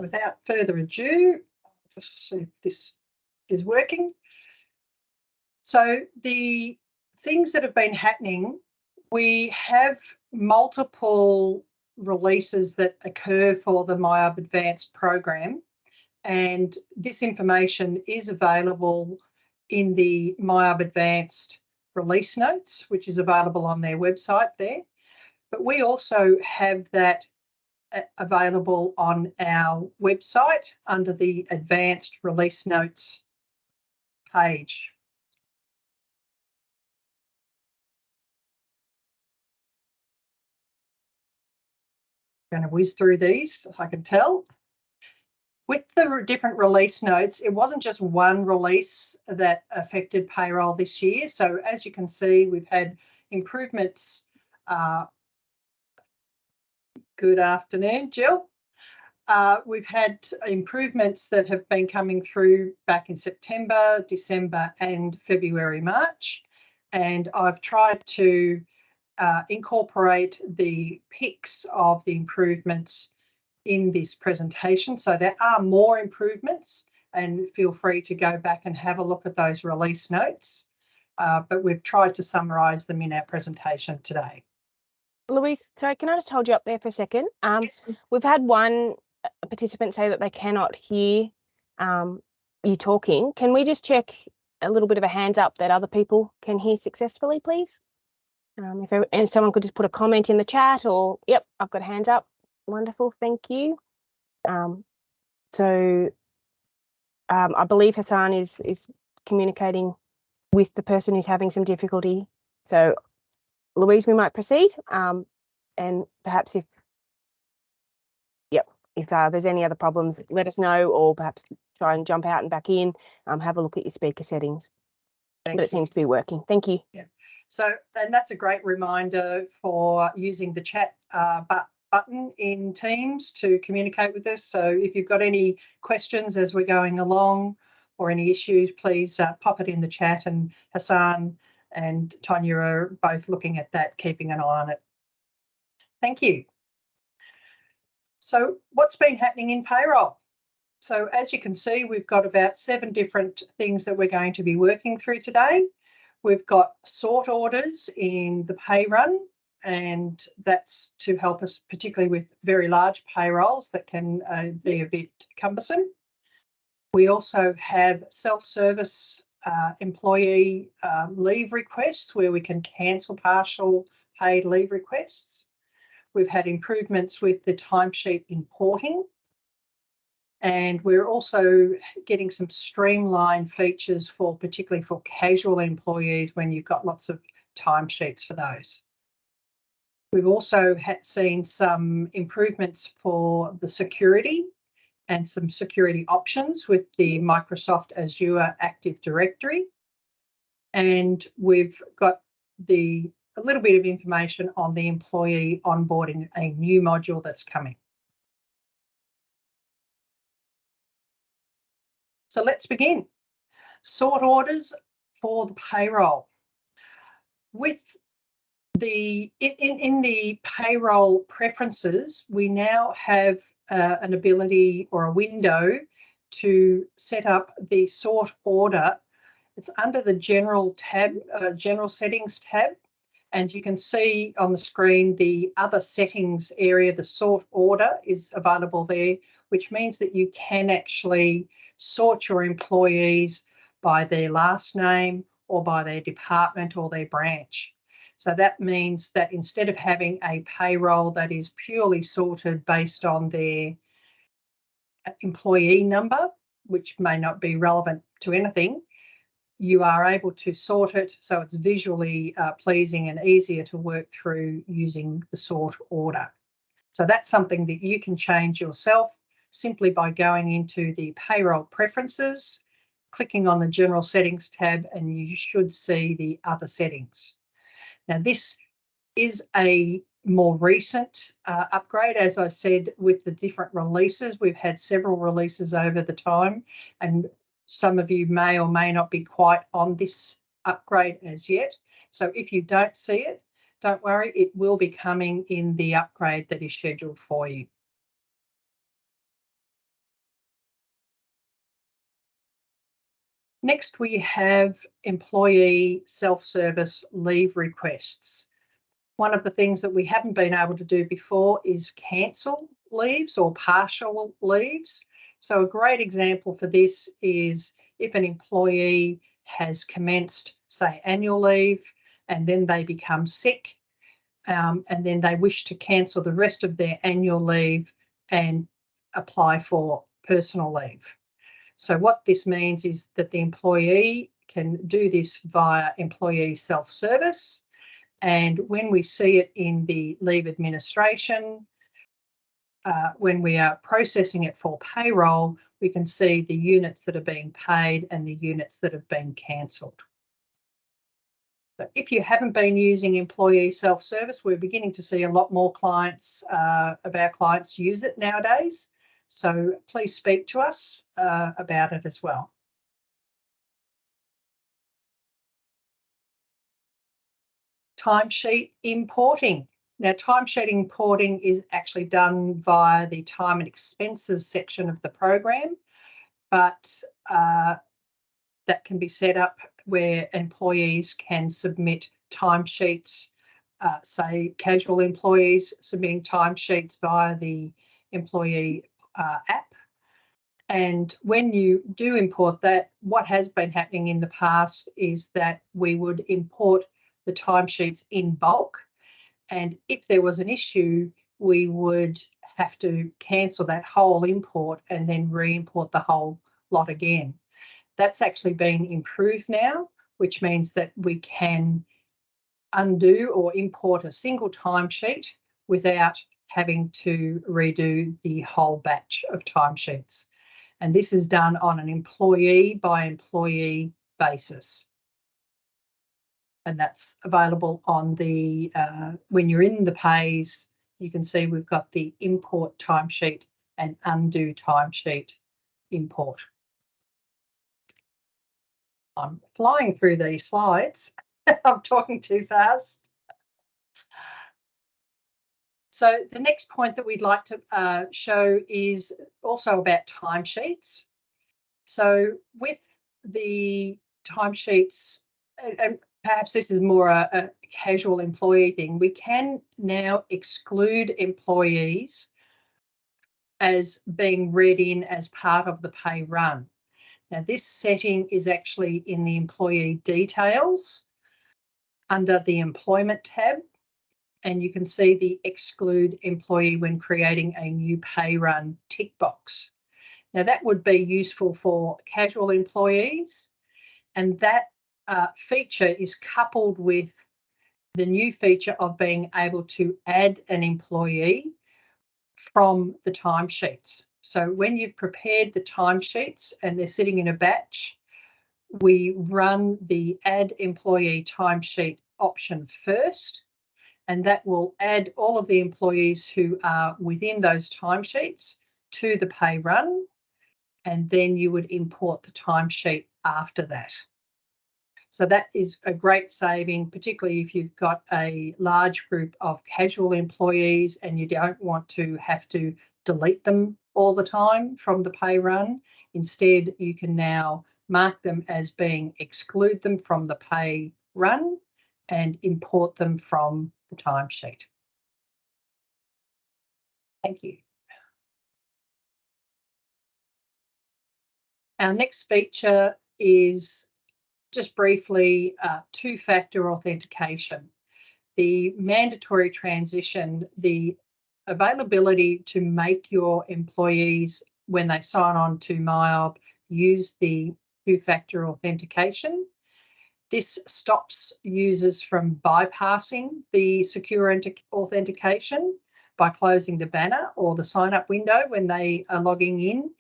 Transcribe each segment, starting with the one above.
without further ado, just see if this is working. So the things that have been happening, we have multiple releases that occur for the MYOB Advanced program, and this information is available in the MYOB Advanced release notes, which is available on their website there. But we also have that available on our website under the Advanced Release Notes page. I'm going to whiz through these, I can tell. With the different release notes, it wasn't just one release that affected payroll this year. So as you can see, we've had improvements. Good afternoon, Jill. We've had improvements that have been coming through back in September, December and February, March. And I've tried to incorporate the pics of the improvements in this presentation. So there are more improvements, and feel free to go back and have a look at those release notes. But we've tried to summarise them in our presentation today. Louise, sorry, can I just hold you up there for a second? Yes. We've had one participant say that they cannot hear you talking. Can we just check a little bit of a hands up that other people can hear successfully, please? And someone could just put a comment in the chat, or, yep, I've got hands up. Wonderful, thank you. I believe Hassan is communicating with the person who's having some difficulty. So, Louise, we might proceed, and perhaps if there's any other problems, let us know, or perhaps try and jump out and back in, have a look at your speaker settings. But it seems to be working. Thank you. Yeah. So, and that's a great reminder for using the chat button in Teams to communicate with us. So if you've got any questions as we're going along or any issues, please pop it in the chat, and Hassan and Tonya are both looking at that, keeping an eye on it. Thank you. So what's been happening in payroll? So as you can see, we've got about 7 different things that we're going to be working through today. We've got sort orders in the pay run, and that's to help us particularly with very large payrolls that can be a bit cumbersome. We also have self-service employee leave requests where we can cancel partial paid leave requests. We've had improvements with the timesheet importing, and we're also getting some streamlined features for particularly for casual employees when you've got lots of timesheets for those. We've also seen some improvements for the security and some security options with the Microsoft Azure Active Directory. And we've got a little bit of information on the employee onboarding, a new module that's coming. So let's begin. Sort orders for the payroll. With in the payroll preferences, we now have an ability or a window to set up the sort order. It's under the general tab, general settings tab, and you can see on the screen the other settings area. The sort order is available there, which means that you can actually sort your employees by their last name or by their department or their branch. So that means that instead of having a payroll that is purely sorted based on their employee number, which may not be relevant to anything, you are able to sort it so it's visually pleasing and easier to work through using the sort order. So that's something that you can change yourself simply by going into the payroll preferences, clicking on the general settings tab, and you should see the other settings. Now, this is a more recent upgrade. As I said, with the different releases, we've had several releases over the time, and some of you may or may not be quite on this upgrade as yet. So if you don't see it, don't worry, it will be coming in the upgrade that is scheduled for you. Next, we have employee self-service leave requests. One of the things that we haven't been able to do before is cancel leaves or partial leaves. So a great example for this is if an employee has commenced, say, annual leave, and then they become sick, and then they wish to cancel the rest of their annual leave and apply for personal leave. So what this means is that the employee can do this via employee self-service, and when we see it in the leave administration, when we are processing it for payroll, we can see the units that are being paid and the units that have been cancelled. So if you haven't been using employee self-service, we're beginning to see a lot more clients of our clients use it nowadays. So please speak to us about it as well. Timesheet importing. Now, timesheet importing is actually done via the time and expenses section of the program, but that can be set up where employees can submit timesheets, say casual employees submitting timesheets via the employee app. And when you do import that, what has been happening in the past is that we would import the timesheets in bulk. And if there was an issue, we would have to cancel that whole import and then re-import the whole lot again. That's actually been improved now, which means that we can undo or import a single timesheet without having to redo the whole batch of timesheets. And this is done on an employee by employee basis. And that's available on the, when you're in the pays, you can see we've got the import timesheet and undo timesheet import. I'm flying through these slides. I'm talking too fast. So the next point that we'd like to show is also about timesheets. So with the timesheets, and perhaps this is more a casual employee thing, we can now exclude employees as being read in as part of the pay run. Now, this setting is actually in the employee details under the employment tab, and you can see the exclude employee when creating a new pay run tick box. Now, that would be useful for casual employees, and that feature is coupled with the new feature of being able to add an employee from the timesheets. So when you've prepared the timesheets and they're sitting in a batch, we run the add employee timesheet option first, and that will add all of the employees who are within those timesheets to the pay run, and then you would import the timesheet after that. So that is a great saving, particularly if you've got a large group of casual employees and you don't want to have to delete them all the time from the pay run. Instead, you can now mark them as being exclude them from the pay run and import them from the timesheet. Thank you. Our next feature is just briefly two-factor authentication. The mandatory transition, the availability to make your employees, when they sign on to MYOB, use the two-factor authentication. This stops users from bypassing the secure authentication by closing the banner or the sign-up window when they are logging in,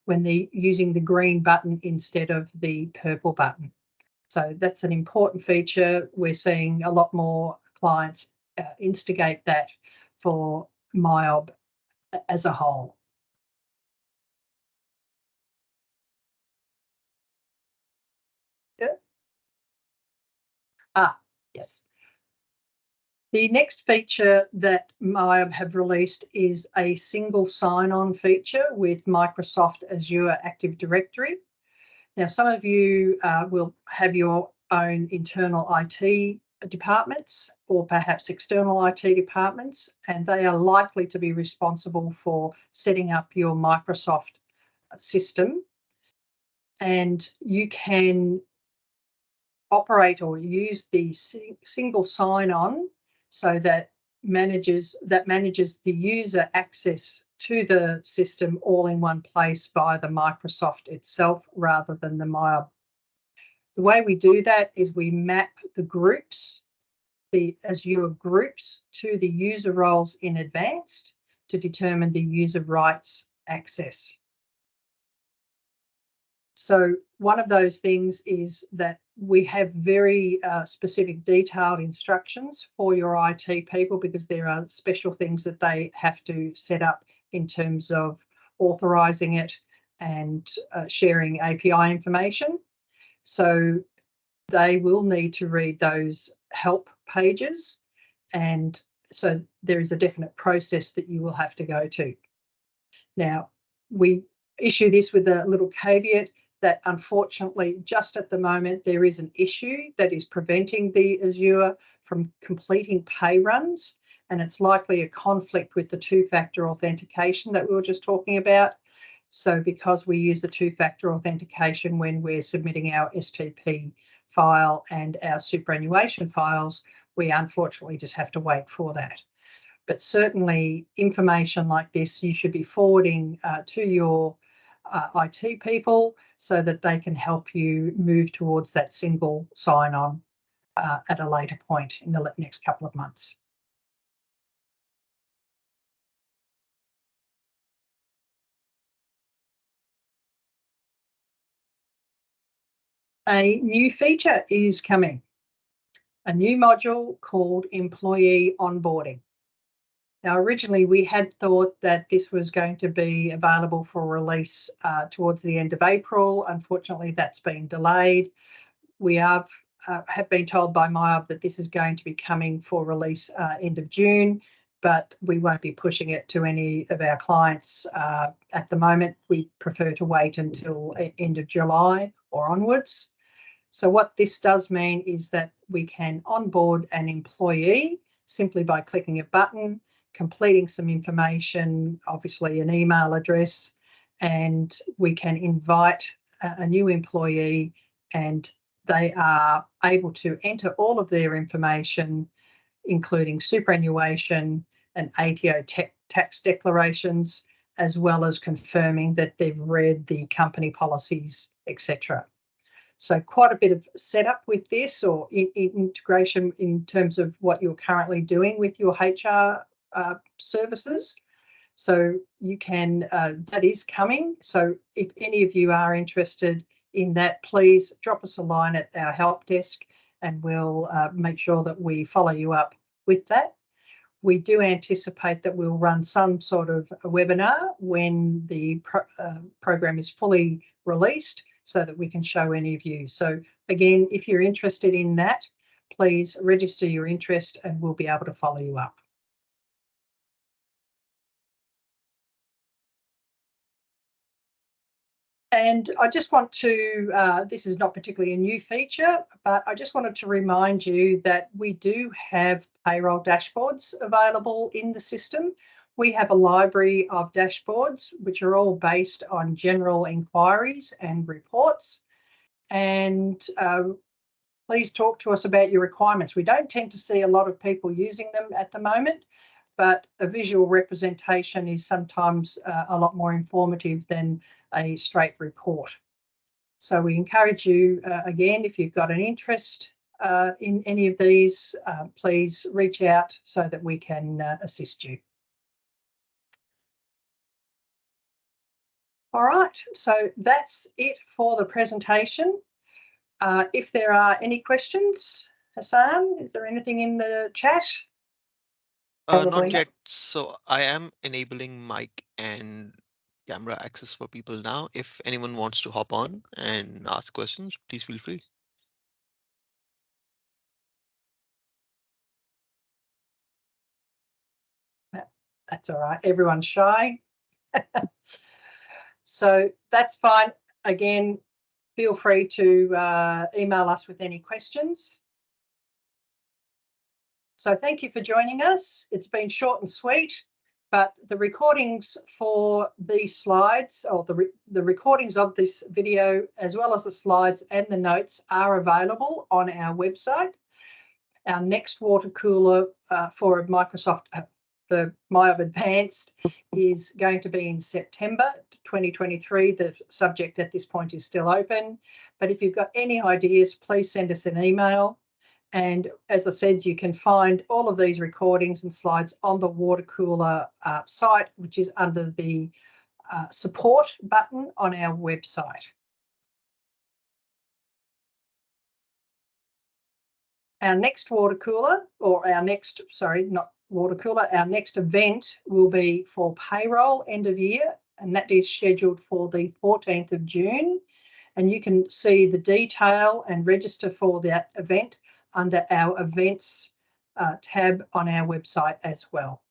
when they're using the green button instead of the purple button. So that's an important feature. We're seeing a lot more clients instigate that for MYOB as a whole. Yes. The next feature that MYOB have released is a single sign-on feature with Microsoft Azure Active Directory. Now, some of you will have your own internal IT departments or perhaps external IT departments, and they are likely to be responsible for setting up your Microsoft system. And you can operate or use the single sign-on so that manages the user access to the system all in one place via the Microsoft itself rather than the MYOB. The way we do that is we map the groups, the Azure groups, to the user roles in advance to determine the user rights access. So one of those things is that we have very specific detailed instructions for your IT people, because there are special things that they have to set up in terms of authorising it and sharing API information. So they will need to read those help pages, and so there is a definite process that you will have to go to. Now, we issue this with a little caveat that unfortunately just at the moment there is an issue that is preventing the Azure from completing pay runs, and it's likely a conflict with the two-factor authentication that we were just talking about. So because we use the two-factor authentication when we're submitting our STP file and our superannuation files, we unfortunately just have to wait for that. But certainly information like this you should be forwarding to your IT people so that they can help you move towards that single sign-on at a later point in the next couple of months. A new feature is coming, a new module called Employee Onboarding. Now, originally we had thought that this was going to be available for release towards the end of April. Unfortunately, that's been delayed. We have been told by MYOB that this is going to be coming for release end of June, but we won't be pushing it to any of our clients at the moment. We prefer to wait until end of July or onwards. So what this does mean is that we can onboard an employee simply by clicking a button, completing some information, obviously an email address, and we can invite a new employee, and they are able to enter all of their information, including superannuation and ATO tax declarations, as well as confirming that they've read the company policies, etc. So quite a bit of setup with this, or integration in terms of what you're currently doing with your HR services. So you can, that is coming. So if any of you are interested in that, please drop us a line at our help desk and we'll make sure that we follow you up with that. We do anticipate that we'll run some sort of a webinar when the program is fully released so that we can show any of you. So again, if you're interested in that, please register your interest and we'll be able to follow you up. And I just want to, this is not particularly a new feature, but I just wanted to remind you that we do have payroll dashboards available in the system. We have a library of dashboards, which are all based on general inquiries and reports. And please talk to us about your requirements. We don't tend to see a lot of people using them at the moment, but a visual representation is sometimes a lot more informative than a straight report. So we encourage you, again, if you've got an interest in any of these, please reach out so that we can assist you. All right, so that's it for the presentation. If there are any questions, Hassan, is there anything in the chat? Not yet. So I am enabling mic and camera access for people now. If anyone wants to hop on and ask questions, please feel free. That's all right. Everyone's shy. So that's fine. Again, feel free to email us with any questions. So thank you for joining us. It's been short and sweet, but the recordings for these slides, or the recordings of this video, as well as the slides and the notes, are available on our website. Our next water cooler for Microsoft, the MYOB Advanced, is going to be in September 2023. The subject at this point is still open, but if you've got any ideas, please send us an email. And as I said, you can find all of these recordings and slides on the Watercooler site, which is under the support button on our website. Our next Watercooler, or our next, sorry, not Watercooler, our next event will be for Payroll end of year, and that is scheduled for the 14th of June. And you can see the detail and register for that event under our events tab on our website as well.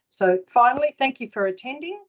So finally, thank you for attending.